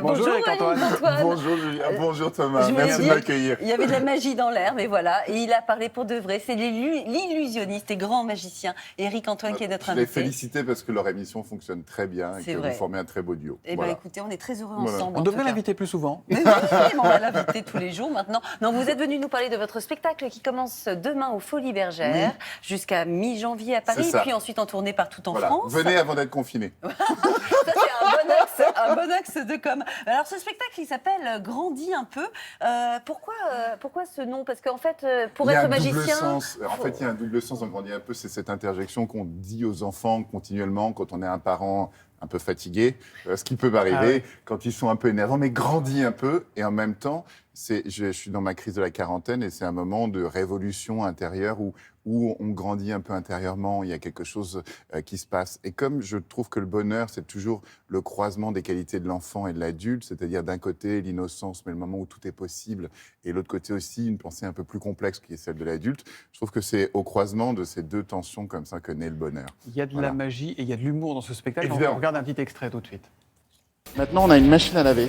Bonjour Antoine. Bonjour Julien, bonjour Thomas, merci de m'accueillir. Il y avait de la magie dans l'air, mais voilà, et il a parlé pour de vrai. C'est l'illusionniste et grand magicien Éric Antoine qui est notre invité. Je invité. l'ai félicité parce que leur émission fonctionne très bien et que vous formez un très beau duo. Eh bien écoutez, on est très heureux ensemble. On devrait l'inviter plus souvent. Mais oui, on va l'inviter tous les jours maintenant. Non, vous êtes venu nous parler de votre spectacle qui commence demain aux Folies Bergères jusqu'à mi-janvier à Paris, puis ensuite en tournée partout en France. Venez avant d'être confiné. Ça, c'est un bon axe de com. Alors, ce spectacle, il s'appelle Grandis un peu. Pourquoi ce nom? Parce qu'en fait, pour être magicien... En fait, il y a un double sens dans Grandis un peu. C'est cette interjection qu'on dit aux enfants continuellement quand on est un parent un peu fatigué, ce qui peut m'arriver quand ils sont un peu énervants, mais grandis un peu. Et en même temps, je suis dans ma crise de la quarantaine et c'est un moment de révolution intérieure où on grandit un peu intérieurement, il y a quelque chose qui se passe. Et comme je trouve que le bonheur, c'est toujours le croisement des qualités de l'enfant et de l'adulte, c'est-à-dire d'un côté l'innocence, mais le moment où tout est possible, et l'autre côté aussi une pensée un peu plus complexe qui est celle de l'adulte, je trouve que c'est au croisement de ces deux tensions comme ça que naît le bonheur. Il y a de la magie et il y a de l'humour dans ce spectacle. Évidemment. On regarde un petit extrait tout de suite. Maintenant, on a une machine à laver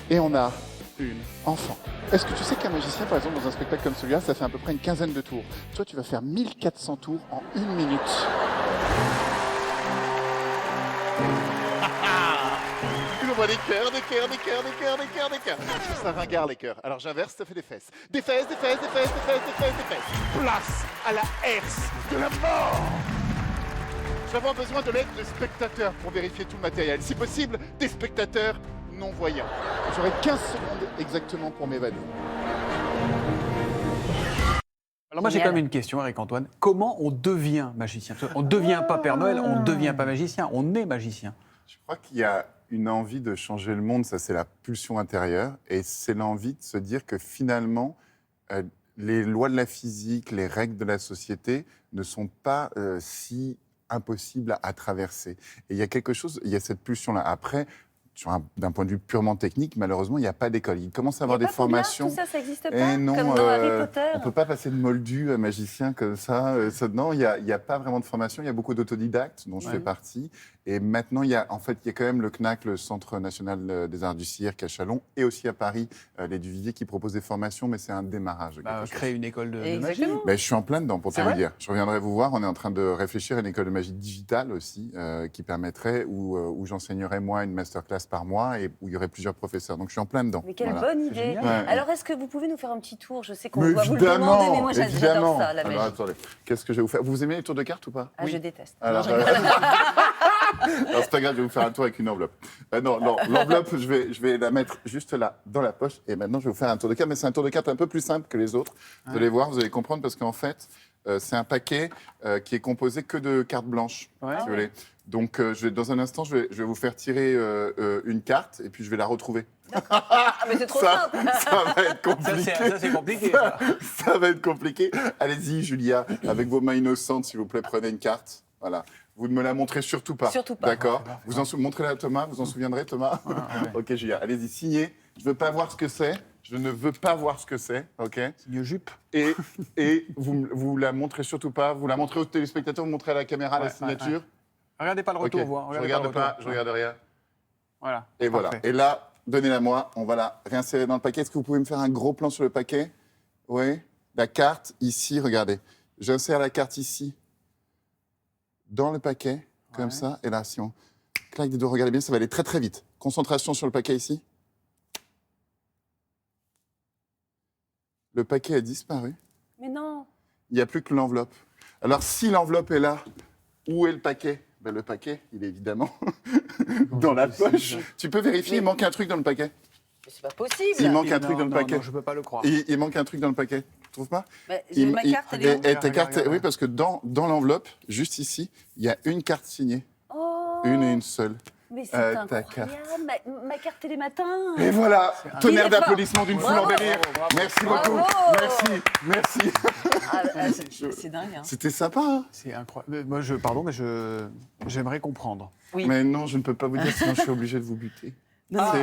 et on a une enfant. Est-ce que tu sais qu'un magicien, par exemple, dans un spectacle comme celui-là, ça fait à peu près une quinzaine de tours. Toi, tu vas faire 1400 tours en 1 minute. On voit des cœurs, des cœurs, des cœurs, des cœurs, des cœurs, des cœurs. Je trouve ça ringard, les cœurs. Alors j'inverse, ça fait des fesses. Des fesses, des fesses, des fesses, des fesses, des fesses, des fesses. Place à la herse de la mort. Nous avons besoin de l'aide de spectateurs pour vérifier tout le matériel. Si possible, des spectateurs non-voyants. J'aurai 15 secondes exactement pour m'évader. Alors moi j'ai quand même une question, Éric Antoine. Comment on devient magicien? On ne devient pas Père Noël, on ne devient pas magicien, on est magicien. Je crois qu'il y a une envie de changer le monde, ça c'est la pulsion intérieure, et c'est l'envie de se dire que finalement, les lois de la physique, les règles de la société ne sont pas si impossibles à traverser. Et il y a quelque chose, il y a cette pulsion-là. Après, d'un point de vue purement technique, malheureusement, il n'y a pas d'école. Il commence à avoir des formations. Tout ça, ça n'existe pas, non, comme dans Harry Potter. On ne peut pas passer de moldu à magicien comme ça. Non, il n'y a pas vraiment de formation. Il y a beaucoup d'autodidactes, dont je fais partie. Et maintenant, il y a quand même le CNAC, le Centre national des arts du cirque à Châlons, et aussi à Paris, les Duvivier, qui proposent des formations, mais c'est un démarrage. Créer une école de magie. Je suis en plein dedans, pour tout vous dire. Je reviendrai vous voir. On est en train de réfléchir à une école de magie digitale aussi, qui permettrait, où j'enseignerais moi une masterclass par mois et où il y aurait plusieurs professeurs. Donc je suis en plein dedans. Mais quelle bonne idée. Alors est-ce que vous pouvez nous faire un petit tour? Je sais qu'on doit vous le évidemment, demander, mais moi j'adore ça, la magie. Alors attendez, qu'est-ce que je vais vous faire? Vous aimez les tours de cartes ou pas? Je déteste. Alors, c'est pas grave, je vais vous faire un tour avec une enveloppe. Non, l'enveloppe, je vais la mettre juste là, dans la poche. Et maintenant, je vais vous faire un tour de cartes. Mais c'est un tour de cartes un peu plus simple que les autres. Vous allez voir, vous allez comprendre, parce qu'en fait, c'est un paquet qui est composé que de cartes blanches, si vous voulez. Donc, dans un instant, je vais vous faire tirer une carte et puis je vais la retrouver. Mais c'est trop simple. Ça va être compliqué. Ça, c'est compliqué. Ça va être compliqué. Allez-y, Julia, avec vos mains innocentes, s'il vous plaît, prenez une carte. Voilà. Vous ne me la montrez surtout pas. Surtout pas. D'accord. Montrez-la à Thomas. Vous en souviendrez, Thomas? Ok, Julia. Allez-y, signez. Je ne veux pas voir ce que c'est. Je ne veux pas voir ce que c'est. Ok. Signe jupe. Et vous la montrez surtout pas. Vous la montrez aux téléspectateurs. Vous montrez à la caméra la signature. Regardez pas le retour. Je regarde pas. Je regarde rien. Voilà. Et voilà. Et là, donnez-la moi. On va la réinsérer dans le paquet. Est-ce que vous pouvez me faire un gros plan sur le paquet? Oui. La carte ici. Regardez. J'insère la carte ici. Dans le paquet, comme ça. Et là, si on claque des doigts, regardez bien, ça va aller très très vite. Concentration sur le paquet ici. Le paquet a disparu. Mais non. Il n'y a plus que l'enveloppe. Alors, si l'enveloppe est là, où est le paquet? Le paquet, il est évidemment dans la poche. Tu peux vérifier, il manque un truc dans le paquet. Mais c'est pas possible. Il manque un truc dans le paquet. Non, je ne peux pas le croire. Il manque un truc dans le paquet. Tu trouves pas? Ma carte, elle est où? Ta carte, oui, parce que dans l'enveloppe, juste ici, il y a une carte signée. Oh. Une et une seule. Mais c'est ta incroyable. Ma carte télématin. Et voilà, tonnerre Il est fort. d'applaudissements d'une foule en délire. Bravo. Merci beaucoup. Merci. C'est dingue. Hein. C'était sympa. Hein? C'est incroyable. Moi, j'aimerais comprendre. Oui. Mais non, je ne peux pas vous dire, sinon je suis obligé de vous buter. D'accord.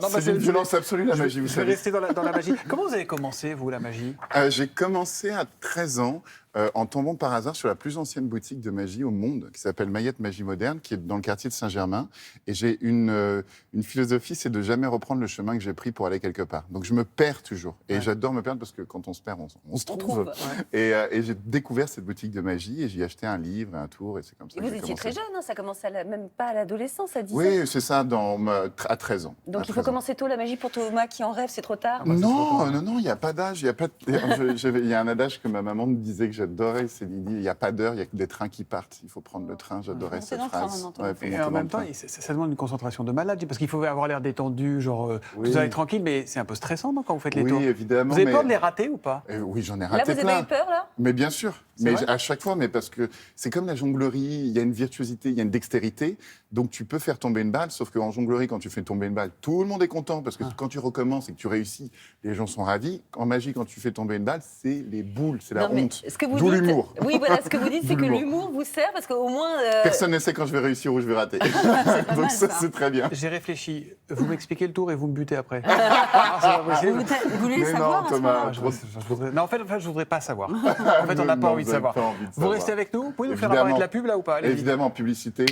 C'est une violence absolue, la magie, vous Je vais savez. rester dans la magie. Comment vous avez commencé, vous, la magie? J'ai commencé à 13 ans en tombant par hasard sur la plus ancienne boutique de magie au monde, qui s'appelle Mayette Magie Moderne, qui est dans le quartier de Saint-Germain. Et j'ai une philosophie, c'est de jamais reprendre le chemin que j'ai pris pour aller quelque part. Donc je me perds toujours. Et j'adore me perdre parce que quand on se perd, on se trouve. Et j'ai découvert cette boutique de magie et j'y ai acheté un livre, un tour, et c'est comme ça Et que vous j'ai étiez commencé. très jeune, hein, ça commençait même pas à l'adolescence, à 10 ans. Oui, c'est ça, à 13 ans. Donc À il faut 13 ans. commencer tôt la magie pour Thomas qui en rêve, c'est trop tard. bah, c'est trop tard. Non, il n'y a pas d'âge. Il y a un adage que ma maman me disait que j'adorais, c'est il dit, il n'y a pas d'heure, il y a que des trains qui partent. Il faut prendre le train, j'adorais Monter cette dans le train, phrase. maintenant, faut Et monter en dans même le temps, train. ça demande une concentration de malade, parce qu'il faut avoir l'air détendu, genre Oui. tout ça est tranquille, mais c'est un peu stressant non, quand vous faites les Oui, tours. évidemment. Vous avez mais- peur de les rater ou pas? Oui, j'en ai Là, raté vous avez plein. eu peur, là? Mais bien sûr, C'est mais vrai à chaque fois, mais parce que c'est comme la jonglerie, il y a une virtuosité, il y a une dextérité, donc tu peux faire tomber une balle, sauf qu'en jonglerie, quand tu fais tomber une balle, tout le monde est content, parce que quand tu recommences et que tu réussis, les gens sont ravis. En magie, quand tu fais tomber une balle, c'est les boules, c'est la Non, mais honte. ce que vous D'où dites- l'humour. Oui, voilà, ce que vous dites, c'est D'où que l'humour. l'humour vous sert, parce qu'au moins... Personne ne sait quand je vais réussir ou je vais rater. pas donc mal, ça, ça. c'est très bien. J'ai réfléchi. Vous m'expliquez le tour et vous me butez après. Ah, c'est pas possible. Vous voulez Mais savoir non, à ce Thomas, moment-là Non, en fait, je voudrais pas savoir. En fait, on n'a pas Non, envie de vous avez savoir. pas envie de Vous savoir. restez avec nous? Vous pouvez nous faire Évidemment. apparaître la pub là ou pas? Allez-y. Évidemment, publicité.